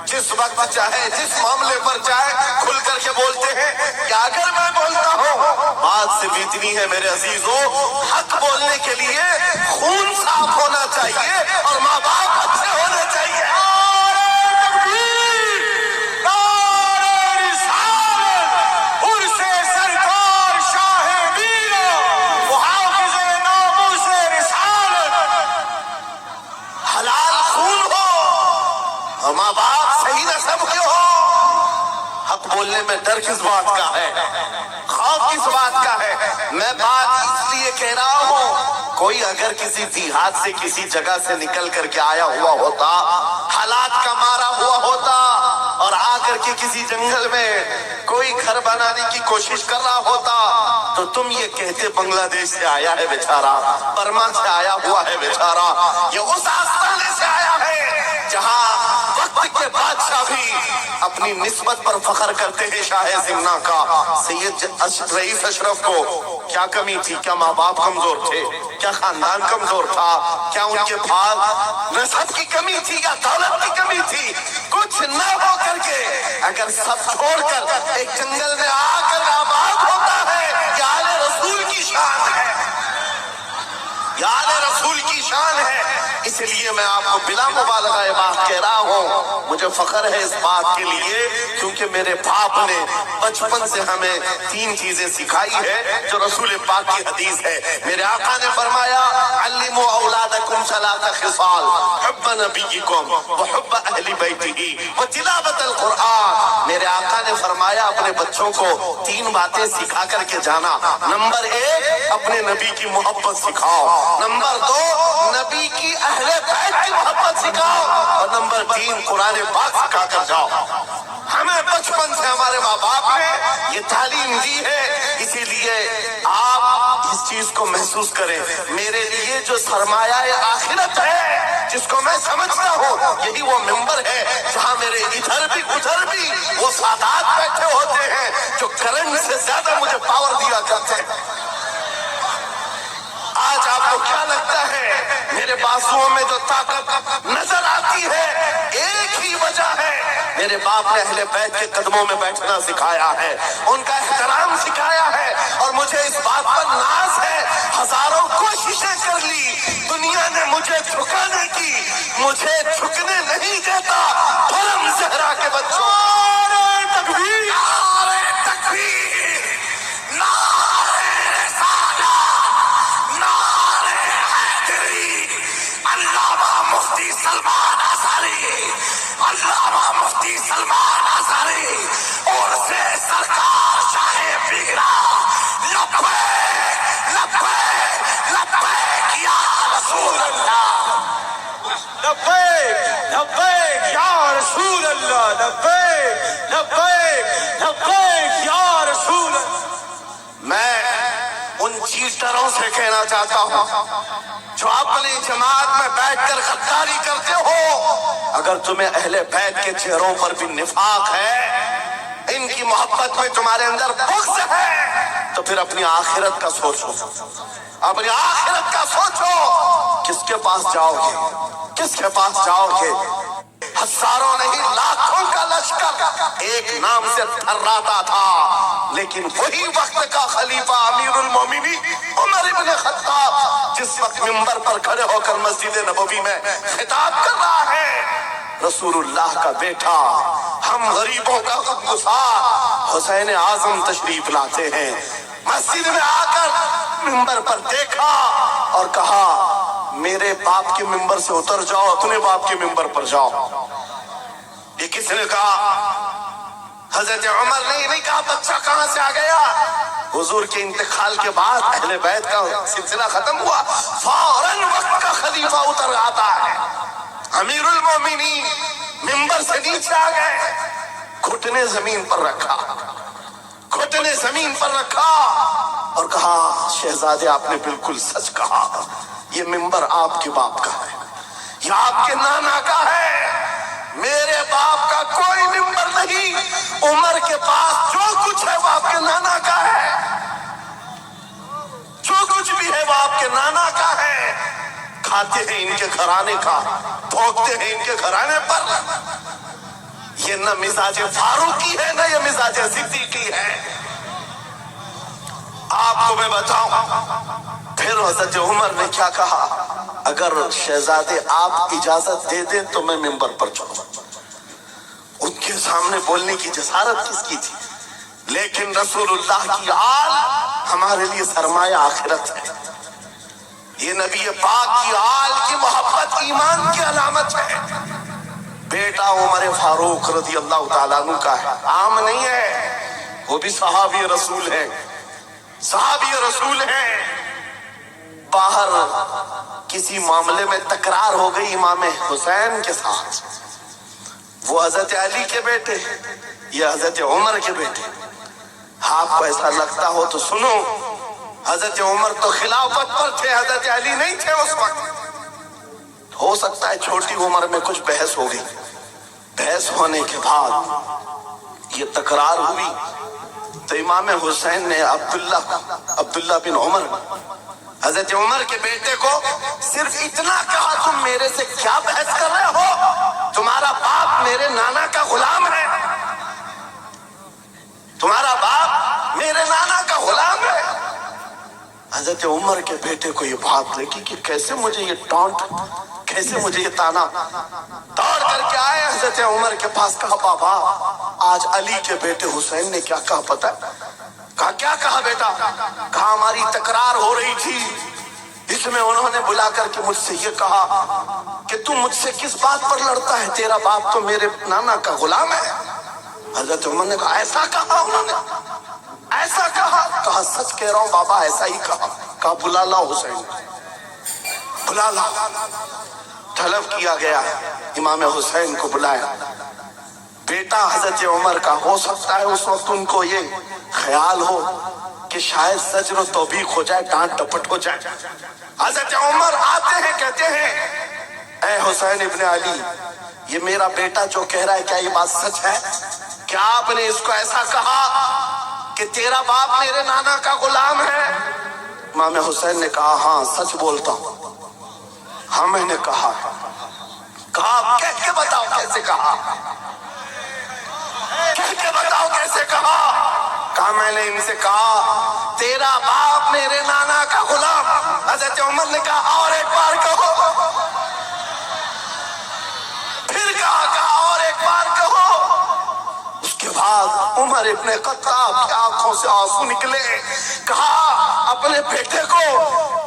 جس وقت چاہے جس معاملے پر چاہے کھل کر کے بولتے ہیں کہ اگر میں بولتا ہوں بات صرف اتنی ہے میرے عزیزوں، حق بولنے کے لیے خون صاف ہونا چاہیے اور ماں باپ اچھے ہونے چاہیے۔ ماں باپ صحیح نسب کے ہو۔ حق بولنے میں ڈر کس بات کا ہے، خوف کس بات کا ہے؟ میں بات اس لیے کہہ رہا ہوں، کوئی اگر کسی دیہات سے کسی جگہ سے نکل کر کے آیا ہوا ہوتا، حالات کا مارا ہوا ہوتا اور آ کر کے کسی جنگل میں کوئی گھر بنانے کی کوشش کر رہا ہوتا تو تم یہ کہتے بنگلہ دیش سے آیا ہے بیچارہ، برما سے آیا ہوا ہے بیچارہ، یہ اس آستانے سے آیا ہے جہاں وقت کے بادشاہ بھی اپنی نسبت پر فخر کرتے ہیں۔ شاہ زمنا کا سید رئیس اشرف کو کیا کمی تھی؟ کیا ماں باپ کمزور تھے؟ کیا خاندان کمزور تھا؟ کیا ان کے پاس نسب کی کمی تھی یا دولت کی کمی تھی؟ کچھ نہ ہو کر کے اگر سب چھوڑ کر ایک جنگل میں آ کر آباد ہوتا ہے، یہ آل رسول کی شان ہے، یہ آل رسول کی شان ہے۔ اس لیے میں آپ کو بلا مبالغہ یہ بات کہہ رہا ہوں، مجھے فخر ہے اس بات کے لیے کیونکہ میرے باپ نے بچپن سے ہمیں تین چیزیں سکھائی ہے جو رسول پاک کی حدیث ہے۔ میرے آقا نے فرمایا علموا اولادکم ثلاث خصال، حب نبیکم وحب اہل بیتہ وتلاوت القرآن۔ میرے آقا نے فرمایا اپنے بچوں کو تین باتیں سکھا کر کے جانا۔ نمبر ایک، اپنے نبی کی محبت سکھاؤ۔ نمبر دو، نبی کی اہل بیت کی محبت سکھاؤ۔ اور نمبر تین، قرآن پاک سکھا کر جاؤ۔ ہمیں بچپن سے ہمارے ماں باپ نے یہ تعلیم دی ہے، اسی لیے آپ اس چیز کو محسوس کریں۔ میرے لیے جو سرمایہ آخرت ہے جس کو میں سمجھتا ہوں، یہی وہ منبر ہے جہاں میرے ادھر بھی ادھر بھی وہ سادات بیٹھے ہوتے ہیں جو کرنٹ سے زیادہ مجھے پاور دیا کرتے ہیں۔ آج آپ کو کیا لگتا ہے میرے بازوؤں میں جو طاقت نظر آتی ہے، ایک ہی وجہ ہے، میرے باپ نے اہل بیت کے قدموں میں بیٹھنا سکھایا ہے، ان کا احترام سکھایا ہے، اور مجھے اس بات پر ناز ہے ہزاروں کوششیں کر لی دنیا نے مجھے جھکانے کی، مجھے جھکنے نہیں دیتا حرم زہرا کے بچوں۔ نعرہ تکبیر، نعرہ تکبیر، نعرہ رسالت، نعرہ حیدری۔ علامہ مفتی سلمان آزاری، علامہ مفتی سلمان آزاری اور سے سرکار شاہ پیرا، لبیک لبیک لبیک یا رسول اللہ، لبیک لبیک یا رسول اللہ، لبیک لبیک لبیک یا رسول اللہ۔ میں ان چیٹروں سے کہنا چاہتا ہوں جو اپنی جماعت میں بیٹھ کر غداری کرتے ہو، اگر تمہیں اہل بیت کے چہروں پر بھی نفاق ہے، ان کی محبت میں تمہارے اندر بغض ہے، تو پھر اپنی آخرت کا سوچو، اپنی آخرت کا سوچو۔ کس کے پاس جاؤ گے؟ کس کے پاس جاؤ گے؟ ہزاروں نہیں لاکھوں کا لشکر ایک نام سے تھراتا تھا، لیکن وہی وقت کا خلیفہ امیر المومنین عمر ابن خطاب جس وقت منبر پر کھڑے ہو کر مسجد نبوی میں خطاب کر رہا ہے، رسول اللہ کا بیٹا، ہم غریبوں کا غمگسار حسین اعظم تشریف لاتے ہیں، مسجد میں آ کر منبر پر دیکھا اور کہا میرے باپ کے منبر سے اتر جاؤ، اپنے باپ کے منبر پر جاؤ۔ یہ کس نے کہا؟ حضرت عمر نے نہیں کہا بچہ کہاں سے آ گیا۔ حضور کے انتقال کے بعد اہل بیت کا سلسلہ ختم ہوا، فوراً وقت کا خلیفہ اتر آتا ہے، امیر المومنین منبر سے نیچے آ گئے، گھٹنے زمین پر رکھا، گھٹنے زمین پر رکھا اور کہا شہزادے آپ نے بالکل سچ کہا، یہ منبر آپ کے باپ کا ہے، یہ آپ کے نانا کا ہے، میرے باپ کا کوئی منبر نہیں، عمر کے پاس جو کچھ ہے وہ آپ کے نانا کا ہے، جو کچھ بھی ہے وہ آپ کے نانا کا ہے، کھاتے ہیں ان کے گھرانے کا، بھوگتے ہیں ان کے گھرانے پر، یہ نہ مزاج فاروقی ہے نہ یہ مزاج صدیقی ہے. آپ کو میں بتاؤں پھر حضرت عمر نے کیا کہا, اگر شہزادے آپ اجازت دے دیں تو میں منبر پر چڑھوں. ان کے سامنے بولنے کی جسارت کس کی تھی؟ لیکن رسول اللہ کی آل ہمارے لیے سرمایہ آخرت ہے. یہ نبی پاک کی آل کی محبت ایمان کی علامت ہے. بیٹا عمر فاروق رضی اللہ تعالیٰ عنہ کا ہے, عام نہیں ہے, وہ بھی صحابی رسول ہے, صحابی رسول ہیں. باہر کسی معاملے میں تکرار ہو گئی امام حسین کے ساتھ, وہ حضرت علی کے بیٹے, یہ حضرت عمر کے بیٹے. آپ کو ایسا لگتا ہو تو سنو, حضرت عمر تو خلافت پر تھے, حضرت علی نہیں تھے اس وقت. ہو سکتا ہے چھوٹی عمر میں کچھ بحث ہو گئی, بحث ہونے کے بعد یہ تکرار ہوئی تو امام حسین نے عبداللہ بن عمر, حضرت عمر کے بیٹے کو صرف اتنا کہا, تم میرے سے کیا بحث کر رہے ہو؟ تمہارا باپ میرے نانا کا غلام ہے, تمہارا باپ میرے نانا کا غلام ہے. حضرت عمر کے بیٹے کو یہ بات لگی کہ کیسے مجھے یہ ٹانٹ, کیسے مجھے یہ تانا. دوڑ کر کے آئے حضرت عمر کے پاس, کہا بابا آج علی کے بیٹے حسین نے کیا کہا پتہ ہے؟ کہا کیا کہا بیٹا؟ کہا ہماری تکرار ہو رہی تھی, اس میں انہوں نے بلا کر کے مجھ سے یہ کہا کہ تم مجھ سے کس بات پر لڑتا ہے, تیرا باپ تو میرے نانا کا غلام ہے. حضرت عمر نے کہا ایسا کہا انہوں نے, ایسا کہا؟ کہا سچ کہہ رہا ہوں بابا ایسا ہی کہا. کہا بلا لاؤ حسین, بلا لاؤ. طلب کیا گیا, امام حسین کو بلایا. بیٹا حضرت عمر کا, ہو سکتا ہے اس وقت ان کو یہ خیال ہو کہ شاید زجر و توبیخ ہو جائے, ڈانٹ ڈپٹ ہو جائے. حضرت عمر آتے ہیں, کہتے ہیں اے حسین ابن علی, یہ میرا بیٹا جو کہہ رہا ہے کیا یہ بات سچ ہے؟ کیا آپ نے اس کو ایسا کہا کہ تیرا باپ میرے نانا کا غلام ہے؟ امام حسین نے کہا ہاں سچ بولتا ہوں. ہاں میں نے کہا. کہا کہہ کے بتاؤ کیسے کہا, کہہ کے بتاؤ کیسے کہا؟ کہا میں نے ان سے کہا تیرا باپ میرے نانا کا غلام. حضرت عمر نے کہا اور ایک بار کہو. پھر کہا اور ایک بار کہو. اس کے بعد عمر ابن خطاب کی آنکھوں سے آنسو نکلے. کہا اپنے بیٹے کو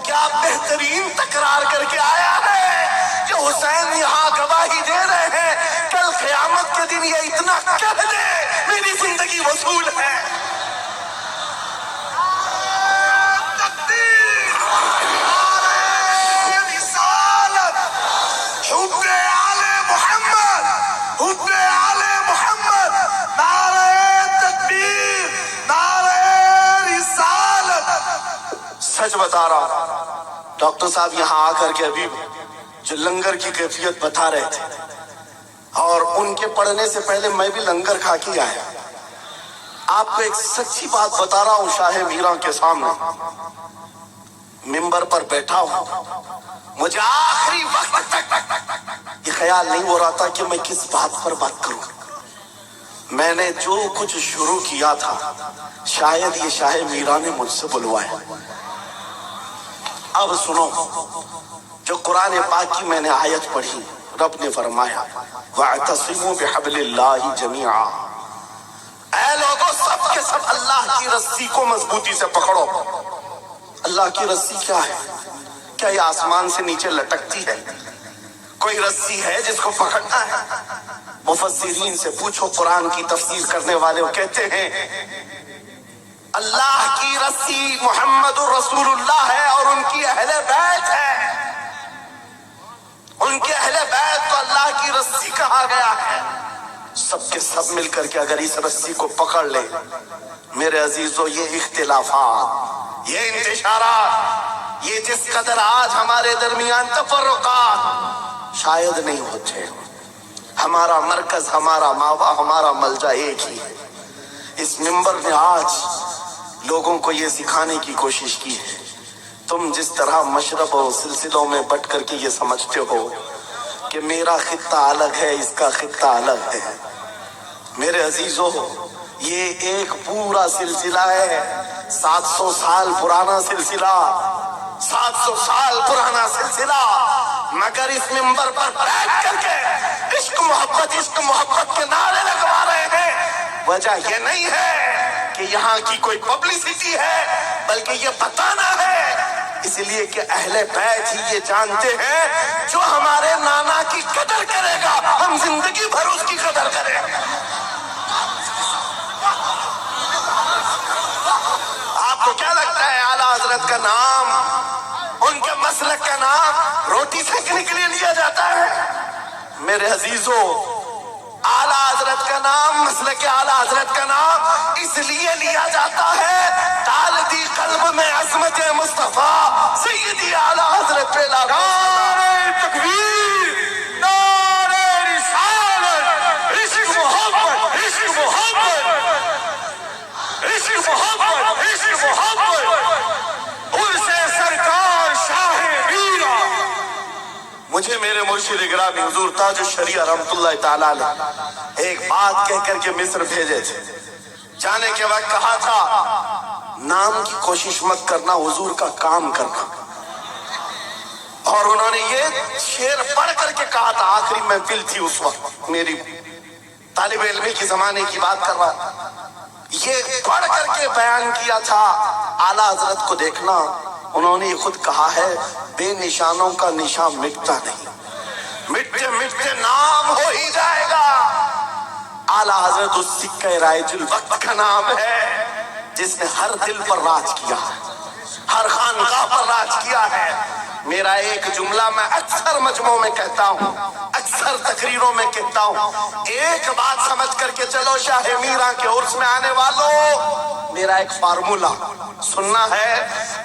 کیا بہترین تکرار کر کے آیا ہے کہ حسین یہاں گواہی دے رہے ہیں, کل قیامت کے دن یہ اتنا کہہ دے میری زندگی وصول ہے. سچ بتا رہا, ڈاکٹر صاحب یہاں آ کر کے ابھی جو لنگر کی کیفیت بتا رہے تھے, اور ان کے پڑھنے سے پہلے میں بھی لنگر کھا کے آیا. آپ کو ایک سچی بات بتا رہا ہوں, شاہ میراں کے سامنے ممبر پر بیٹھا ہوں, مجھے آخری وقت تک یہ خیال نہیں ہو رہا تھا کہ میں کس بات پر بات کروں. میں نے جو کچھ شروع کیا تھا شاید یہ شاہ میراں نے مجھ سے بلوایا. اب سنو, جو قرآن پاک کی میں نے آیت پڑھی, رب نے فرمایا وَاعْتَصِمُوا بِحَبْلِ اللَّهِ جَمِيعًا, اے لوگوں سب کے سب اللہ کی رسی کو مضبوطی سے پکڑو. اللہ کی رسی کیا ہے؟ کیا یہ آسمان سے نیچے لٹکتی ہے؟ کوئی رسی ہے جس کو پکڑنا ہے؟ مفسرین سے پوچھو, قرآن کی تفسیر کرنے والے وہ کہتے ہیں اللہ کی رسی محمد رسول اللہ ہے اور ان کی اہل بیت ہے. ان کے اہل بیت کو اللہ کی رسی کہا گیا ہے. سب کے سب مل کر کے اگر اس رسی کو پکڑ لے, میرے عزیزو, یہ اختلافات, یہ انتشارات, یہ جس قدر آج ہمارے درمیان تفرقات شاید نہیں ہوتے. ہمارا مرکز, ہمارا ماوا, ہمارا ملجا ایک ہی ہے. اس ممبر نے آج لوگوں کو یہ سکھانے کی کوشش کی ہے. تم جس طرح مشرب و سلسلوں میں بٹ کر کے یہ سمجھتے ہو کہ میرا خطہ الگ ہے, اس کا خطہ الگ ہے, میرے عزیزو، یہ ایک پورا سلسلہ ہے، 700 سال پرانا سلسلہ، 700 سال پرانا سلسلہ، مگر اس منبر پر بیٹھ کر کے عشق محبت کے نعرے لگوا رہے ہیں۔ وجہ یہ نہیں ہے کہ یہاں کی کوئی پبلسٹی ہے، بلکہ یہ بتانا ہے، اس لیے کہ اہل بیت ہی یہ جانتے ہیں جو ہمارے نانا کی قدر کرے گا ہم زندگی بھر اس کی قدر کریں گے۔ آپ کو کیا لگتا ہے اعلیٰ حضرت کا نام، ان کے مسلک کا نام روٹی سیکنے کے لیے لیا جاتا ہے؟ میرے عزیزو، اعلیٰ حضرت کا نام، مسلک اعلیٰ حضرت کا نام اس لیے لیا جاتا ہے ڈال دی قلب میں عظمت مصطفیٰ سیدی اعلیٰ حضرت پہ لگا نعرہ تکبیر، نعرہ رسالت، عشق محبت، عشق محبت، عشق محبت، عشق محبت، عرس سرکار شاہ میرا۔ مجھے میرے مرشد گرامی حضور تاج الشریعہ رحمت اللہ تعالیٰ علیہ ایک بات کہہ کر کے مصر بھیجے تھے، جانے کے وقت کہا تھا نام کی کوشش مت کرنا، حضور کا کام کرنا، اور انہوں نے یہ شعر پڑھ کر کے کہا تھا، آخری محفل تھی اس وقت، میری طالب علمی کی زمانے کی بات کر رہا تھا، یہ پڑھ کر کے بیان کیا تھا اعلیٰ حضرت کو دیکھنا، انہوں نے خود کہا ہے بے نشانوں کا نشان مٹتا نہیں، مٹتے مٹتے نام ہو ہی جائے گا۔ اعلیٰ حضرت اس سکہ رائج الوقت کا نام ہے جس نے ہر دل پر راج کیا ہے، ہر خانقاہ پر راج کیا ہے۔ میرا ایک جملہ میں اکثر مجمعوں میں کہتا ہوں، اکثر تقریروں میں کہتا ہوں، ایک بات سمجھ کر کے چلو شاہ میرا کے عرس میں آنے والوں، میرا ایک فارمولا سننا ہے،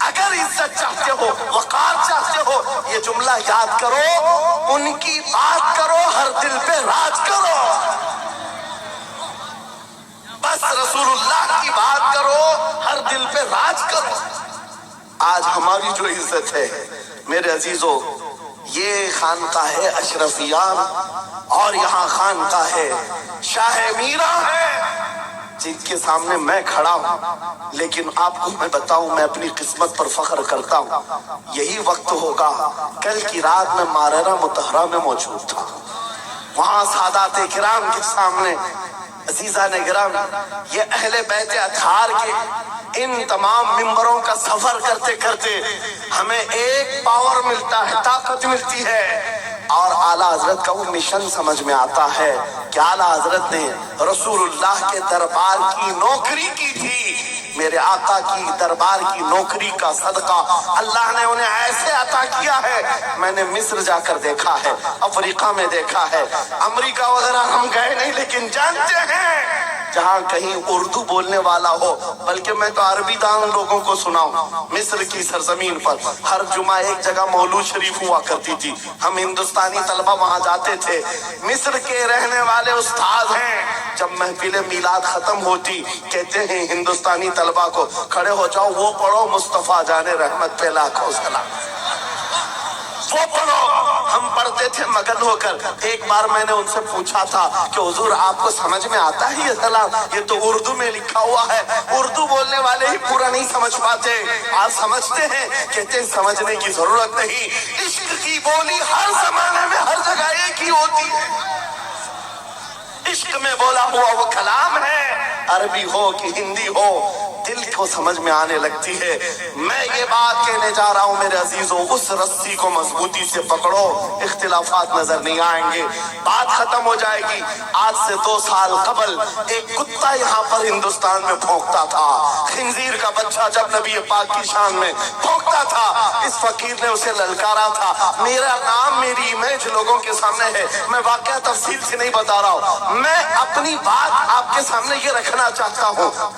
اگر عزت چاہتے ہو، وقار چاہتے ہو، یہ جملہ یاد کرو، ان کی بات کرو، ہر دل پہ راج کرو، بس رسول اللہ کی بات کرو، ہر دل پہ راج کرو۔ آج ہماری جو عزت ہے میرے عزیزو، یہ خانقاہ ہے اشرفیان، اور یہاں خانقاہ ہے شاہ میرا ہے، جن کے سامنے میں کھڑا ہوں، لیکن آپ کو میں بتاؤں، میں اپنی قسمت پر فخر کرتا ہوں، یہی وقت ہوگا، کل کی رات میں ماررہ مطہرہ میں موجود تھا، وہاں سادات کرام کے سامنے، عزیزان گرامی، یہ اہل بیت اطہار کے ان تمام ممبروں کا سفر کرتے کرتے ہمیں ایک پاور ملتا ہے، طاقت ملتی ہے، اور اعلیٰ حضرت کا وہ مشن سمجھ میں آتا ہے کہ اعلیٰ حضرت نے رسول اللہ کے دربار کی نوکری کی تھی، میرے آقا کی دربار کی نوکری کا صدقہ اللہ نے انہیں ایسے عطا کیا ہے، میں نے مصر جا کر دیکھا ہے، افریقہ میں دیکھا ہے، امریکہ وغیرہ ہم گئے نہیں، لیکن جانتے ہیں جہاں کہیں اردو بولنے والا ہو، بلکہ میں تو عربی دان لوگوں کو سناؤں، مصر کی سرزمین پر ہر جمعہ ایک جگہ مولود شریف ہوا کرتی تھی، ہم ہندوستانی طلبہ وہاں جاتے تھے، مصر کے رہنے والے استاد ہیں، جب محفل میلاد ختم ہوتی کہتے ہیں ہندوستانی طلبہ کو کھڑے ہو جاؤ، وہ پڑھو مصطفیٰ جان رحمت پہ لاکھوں سلام، وہ پڑھو۔ ہم پڑھتے تھے مگن ہو کر۔ ایک بار میں نے ان سے پوچھا تھا کہ حضور آپ کو سمجھ میں آتا ہے یہ سلام؟ یہ تو اردو میں لکھا ہوا ہے، اردو بولنے والے ہی پورا نہیں سمجھ پاتے، آپ سمجھتے ہیں؟ کہتے ہیں سمجھنے کی ضرورت نہیں، عشق کی بولی ہر زمانے میں ہر جگہ ایک ہی ہوتی ہے، عشق میں بولا ہوا وہ کلام ہے، عربی ہو کہ ہندی ہو، دل کو سمجھ میں آنے لگتی ہے۔ میں یہ بات کہنے جا رہا ہوں میرے عزیزوں، اس رسی کو مضبوطی سے پکڑو، اختلافات نظر نہیں آئیں گے، بات ختم ہو جائے گی۔ آج سے 2 سال قبل ایک کتا یہاں پر ہندوستان میں بھونکتا تھا، خنزیر کا بچہ جب نبی پاک کی شان میں بھونکتا تھا، اس فقیر نے اسے للکارا تھا۔ میرا نام، میری امیج لوگوں کے سامنے ہے، میں واقعہ تفصیل سے نہیں بتا رہا ہوں، میں اپنی بات آپ کے سامنے یہ رکھنا چاہتا ہوں،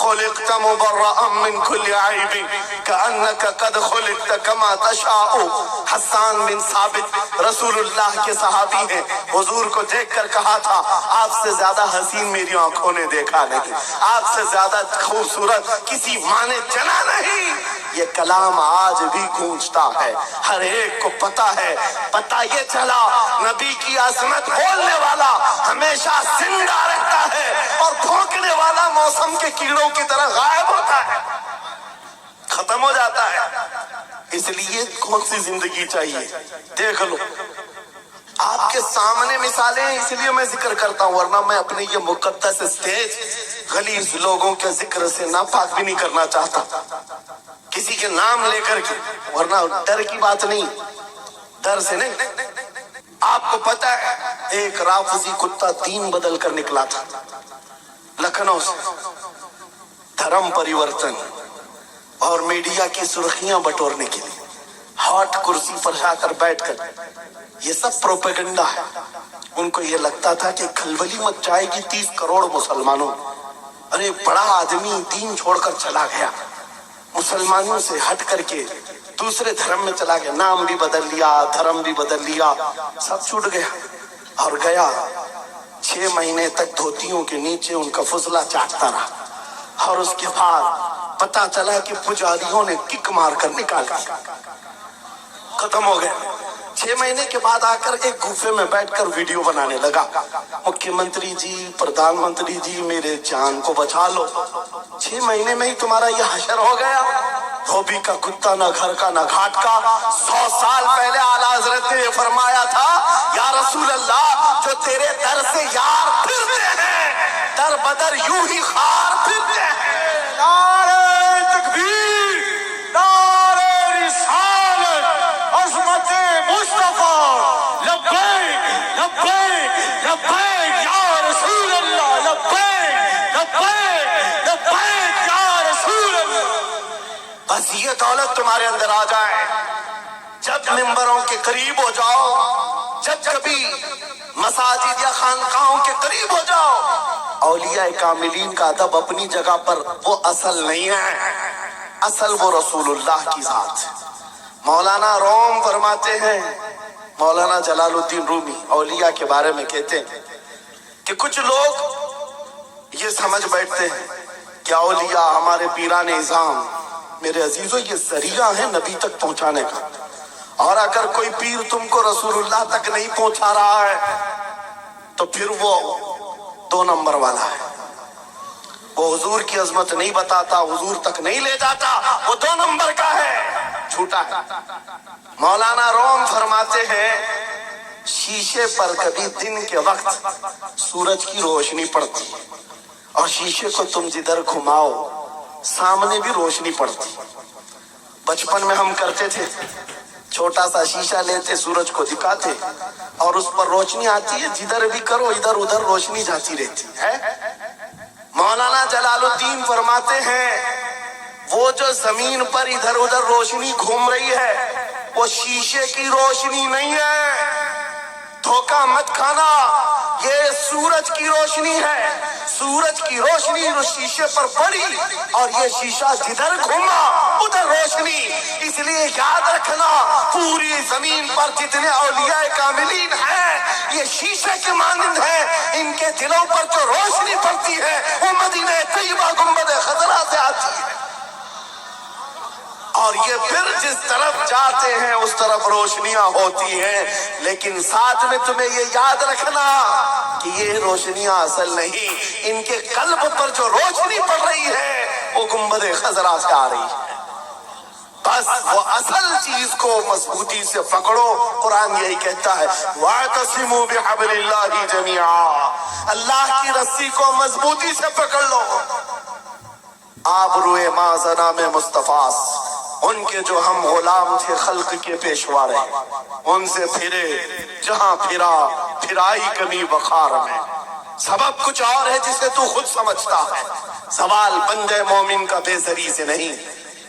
خلقت مبرأ من كل عیب كأنك قد خلقت كما تشاء. حسان بن ثابت رسول اللہ کے صحابی ہیں، حضور کو دیکھ کر کہا تھا آپ سے زیادہ حسین میری آنکھوں نے دیکھا نہیں، آپ سے زیادہ خوبصورت کسی ماں نے جنا نہیں. یہ کلام آج بھی گونجتا ہے، ہر ایک کو پتا ہے. پتا یہ چلا نبی کی عظمت بولنے والا ہمیشہ زندہ رہتا ہے اور بھونکنے والا موسم کے کیڑوں کی طرح غائب ہوتا ہے، ختم ہو جاتا ہے. اس لیے کون سی زندگی چاہیے؟ دیکھ لو آپ کے سامنے مثالیں ہیں، اس لیے میں ذکر کرتا ہوں، ورنہ میں اپنے یہ مقدس اسٹیج غلیظ لوگوں کے ذکر سے ناپاک بھی نہیں کرنا چاہتا، کسی کے نام لے کر کے، ورنہ ڈر کی بات نہیں، ڈر سے نہیں. آپ کو پتہ ہے ایک رافضی کتا دین بدل کر نکلا تھا لکھنؤ سے، دھرم پریورتن اور میڈیا کی سرخیاں بٹورنے کے لیے ہاٹ کرسی پر جا کر بیٹھ کر. یہ سب پروپیگنڈا ہے. ان کو یہ لگتا تھا کہ کھلبلی مچ جائے گی 30 کروڑ مسلمانوں. ارے بڑا آدمی دین چھوڑ کر چلا گیا، مسلمانوں سے ہٹ کر کے دوسرے دھرم میں چلا گیا، نام بھی بدل لیا، دھرم بھی بدل لیا، سب چھوٹ گیا اور گیا. 6 مہینے تک دھوتیوں کے نیچے ان کا فضلہ چاٹتا رہا اور اس کے بعد پتا چلا کہ پجاریوں نے کک مار کر نکال دیا، ختم ہو گیا. 6 مہینے کے بعد آ کر ایک گوفے میں بیٹھ کر ویڈیو بنانے لگا، مکھیہ منتری جی، پردھان منتری جی میرے جان کو بچا لو. 6 مہینے میں ہی تمہارا یہ حشر ہو گیا. دھوبی کا کتا نہ گھر کا نہ گھاٹ کا. 100 سال پہلے اعلیٰ حضرت نے یہ فرمایا تھا یا رسول اللہ جو تیرے در سے یار پھرتے ہیں در بدر یوں ہی خار پھرتے ہیں. نعرہ تکبیر، نعرہ رسالت، عظمت مصطفیٰ، لبیک لبیک لبیک یا رسول اللہ، لبیک لبیک لبیک یا رسول اللہ. بس یہ دولت تمہارے اندر آ جائے، جب ممبروں کے قریب ہو جاؤ، جب کبھی مساجد یا خانقاہوں کے قریب ہو جاؤ. اولیاء کاملین کا ادب اپنی جگہ پر وہ اصل نہیں ہے، اصل وہ رسول اللہ کی ذات. مولانا روم فرماتے ہیں، مولانا جلال الدین رومی اولیاء کے بارے میں کہتے ہیں کہ کچھ لوگ یہ سمجھ بیٹھتے ہیں کہ اولیاء ہمارے پیران اعظام، میرے عزیزو یہ ذریعہ ہے نبی تک پہنچانے کا، اور اگر کوئی پیر تم کو رسول اللہ تک نہیں پہنچا رہا ہے تو پھر وہ 2 نمبر والا ہے. وہ حضور کی عظمت نہیں بتاتا، حضور تک نہیں لے جاتا، وہ 2 نمبر کا ہے، جھوٹا ہے. مولانا روم فرماتے ہیں شیشے پر کبھی دن کے وقت سورج کی روشنی پڑتی اور شیشے کو تم جدھر گھماؤ سامنے بھی روشنی پڑتی. بچپن میں ہم کرتے تھے، چھوٹا سا شیشہ لیتے، سورج کو دکھاتے اور اس پر روشنی آتی ہے، جدھر بھی کرو ادھر ادھر روشنی جاتی رہتی ہے. مولانا جلال الدین فرماتے ہیں وہ جو زمین پر ادھر ادھر روشنی گھوم رہی ہے وہ شیشے کی روشنی نہیں ہے، دھوکہ مت کھانا، یہ سورج کی روشنی ہے. سورج کی روشنی جو شیشے پر پڑی اور یہ شیشہ جدھر گھوما ادھر روشنی. اس لیے یاد رکھنا پوری زمین پر جتنے اولیاء کاملین ہیں یہ شیشے کے مانند ہیں، ان کے دلوں پر جو روشنی پڑتی ہے وہ مدینہ طیبہ گنبد خضرا سے آتی ہے، اور یہ پھر جس طرف جاتے ہیں اس طرف روشنیاں ہوتی ہیں. لیکن ساتھ میں تمہیں یہ یاد رکھنا کہ یہ روشنیاں اصل نہیں، ان کے قلب پر جو روشنی پڑ رہی ہے وہ گنبد خضرا سے آ رہی ہے. بس وہ اصل چیز کو مضبوطی سے پکڑو. قرآن یہی کہتا ہے وَاعْتَصِمُوا بِحَبْلِ اللَّهِ جَمِيعًا، اللہ کی رسی کو مضبوطی سے پکڑ لو. آپ روئے مازنا میں مصطفیٰ، ان کے جو ہم غلام تھے خلق کے پیشوارے، ان سے پھرے جہاں پھرا پھرائی کمی بخار میں. سبب کچھ اور ہے جسے تو خود سمجھتا ہے، سوال بندے مومن کا بے زری سے نہیں.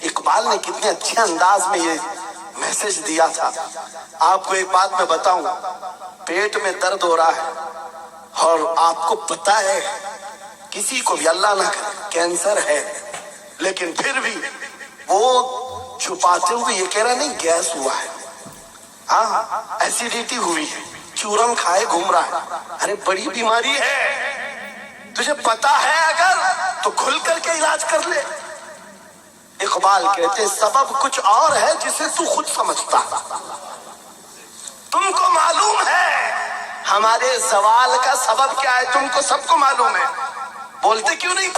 اقبال نے کتنے اچھے انداز میں یہ میسج دیا تھا. آپ کو ایک بات میں بتاؤں، پیٹ میں درد ہو رہا ہے اور آپ کو پتا ہے کسی کو بھی اللہ نہ کرے کینسر ہے، لیکن پھر بھی وہ چھپاتے ہوئے یہ کہہ رہا نہیں گیس ہوا ہے، ہاں ایسیڈیٹی ہوئی ہے، چورن کھائے گھوم رہا ہے۔ ارے بڑی بیماری ہے، تجھے پتا ہے اگر تو کھل کر کے علاج کر لے۔ اقبال کہتے سبب کچھ اور ہے جسے تو خود سمجھتا، تم کو معلوم ہے ہمارے زوال کا سبب کیا ہے، تم کو سب کو معلوم ہے، بولتے کیوں نہیں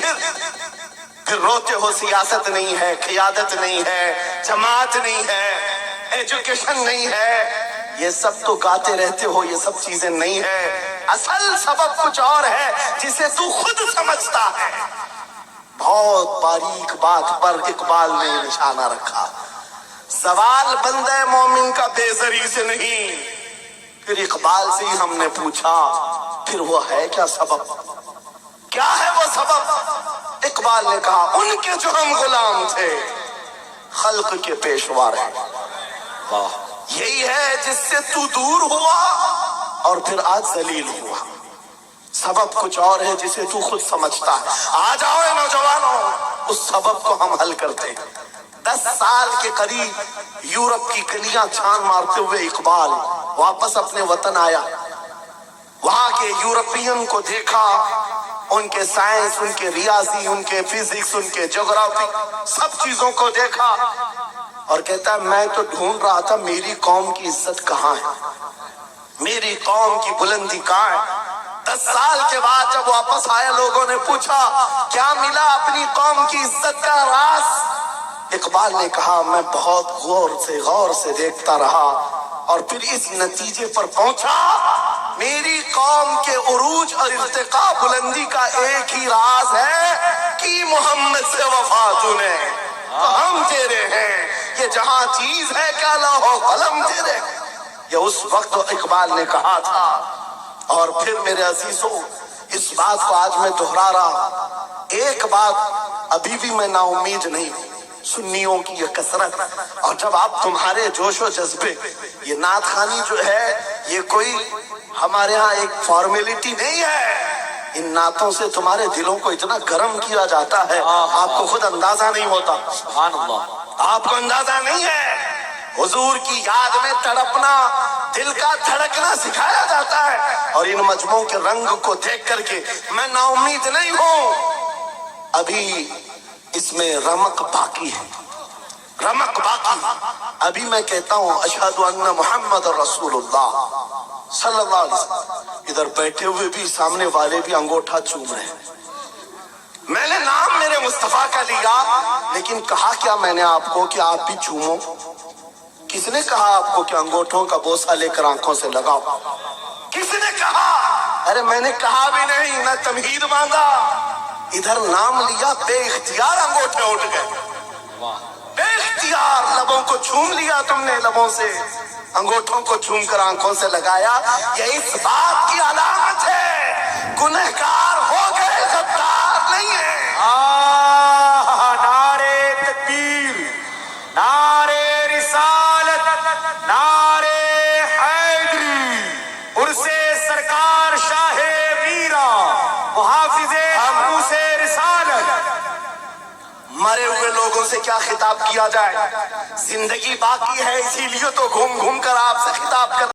پھر روتے ہو سیاست نہیں ہے، قیادت نہیں ہے، جماعت نہیں ہے، ایجوکیشن نہیں ہے، یہ سب تو گاتے رہتے ہو، یہ سب چیزیں نہیں ہے، اصل سبب کچھ اور ہے جسے تو خود سمجھتا ہے۔ بہت باریک بات پر اقبال نے نشانہ رکھا، زوال بندہ مومن کا بے زری سے نہیں۔ پھر اقبال سے ہی ہم نے پوچھا پھر وہ ہے کیا سبب، کیا ہے وہ سبب؟ اقبال نے کہا ان کے جو ہم غلام تھے خلق کے پیشوا رہے، یہی ہے جس سے تو دور ہوا اور پھر آج ذلیل ہوا۔ سبب کچھ اور ہے جسے تو خود سمجھتا ہے۔ آ جاؤ اے نوجوانوں، اس سبب کو ہم حل کرتے ہیں۔ 10 سال کے قریب یورپ کی گلیاں چھان مارتے ہوئے اقبال واپس اپنے وطن آیا، وہاں کے یورپین کو دیکھا، ان کے سائنس، ان کے ریاضی، ان کے فزکس، ان کے جغرافی، سب چیزوں کو دیکھا اور کہتا ہے میں تو ڈھونڈ رہا تھا میری قوم کی عزت کہاں ہے، میری قوم کی بلندی کہاں ہے۔ 10 سال کے بعد جب واپس آئے لوگوں نے پوچھا کیا ملا اپنی قوم کی عزت کا راز؟ اقبال نے کہا میں بہت غور سے دیکھتا رہا اور پھر اس نتیجے پر پہنچا میری قوم کے عروج اور ارتقاء بلندی کا ایک ہی راز ہے کہ محمد سے وفا تو نے، تو ہم تیرے ہیں، یہ جہاں چیز ہے کیا لوح و قلم تیرے۔ یہ اس وقت اقبال نے کہا تھا۔ اور پھر میرے عزیزوں اس بات کو آج میں دہرا رہا، ایک بات ابھی بھی میں نا امید نہیں ہوں، سنیوں کی یہ کثرت، اور جب آپ تمہارے جوش و جذبے، یہ نعت خوانی جو ہے یہ کوئی ہمارے ہاں ایک فارمیلٹی نہیں ہے، ان نعتوں سے تمہارے دلوں کو اتنا گرم کیا جاتا ہے آپ کو خود اندازہ نہیں ہوتا، سبحان اللہ، آپ کو اندازہ نہیں ہے۔ حضور کی یاد میں تڑپنا، دل کا دھڑکنا سکھایا جاتا ہے، اور ان مجموعوں کے رنگ کو دیکھ کر کے میں نا امید نہیں ہوں، ابھی اس میں رمق باقی ہے، رمق باقی۔ ابھی میں کہتا ہوں اشہد ان محمد رسول اللہ صلی اللہ علیہ وسلم، ادھر بیٹھے ہوئے بھی سامنے والے بھی انگوٹھا چوم رہے ہیں، میں نے نام میرے مصطفیٰ کا لیا، لیکن کہا کیا میں نے آپ کو کہ آپ بھی چومو؟ کس نے کہا آپ کو کہ انگوٹھوں کا بوسہ لے کر آنکھوں سے لگاؤ؟ کس نے کہا؟ ارے میں نے کہا بھی نہیں، نہ تمہید مانگا، ادھر نام لیا، بے اختیار انگوٹھے اٹھ گئے، بے اختیار لبوں کو چھوم لیا تم نے، لبوں سے انگوٹھوں کو چھوم کر آنکھوں سے لگایا، یہ اس بات کی علامت ہے گنہگار ہو گئے، غدار نہیں ہے۔ نعرے تکبیر، نعرے رسالت، نعرے حیدری، عرص سرکار شاہ میرا، محافظ حموس رسالت۔ مرے ہوئے لوگوں سے کیا خطاب کیا جائے، زندگی باقی ہے اسی لیے تو گھوم گھوم کر آپ سے خطاب کر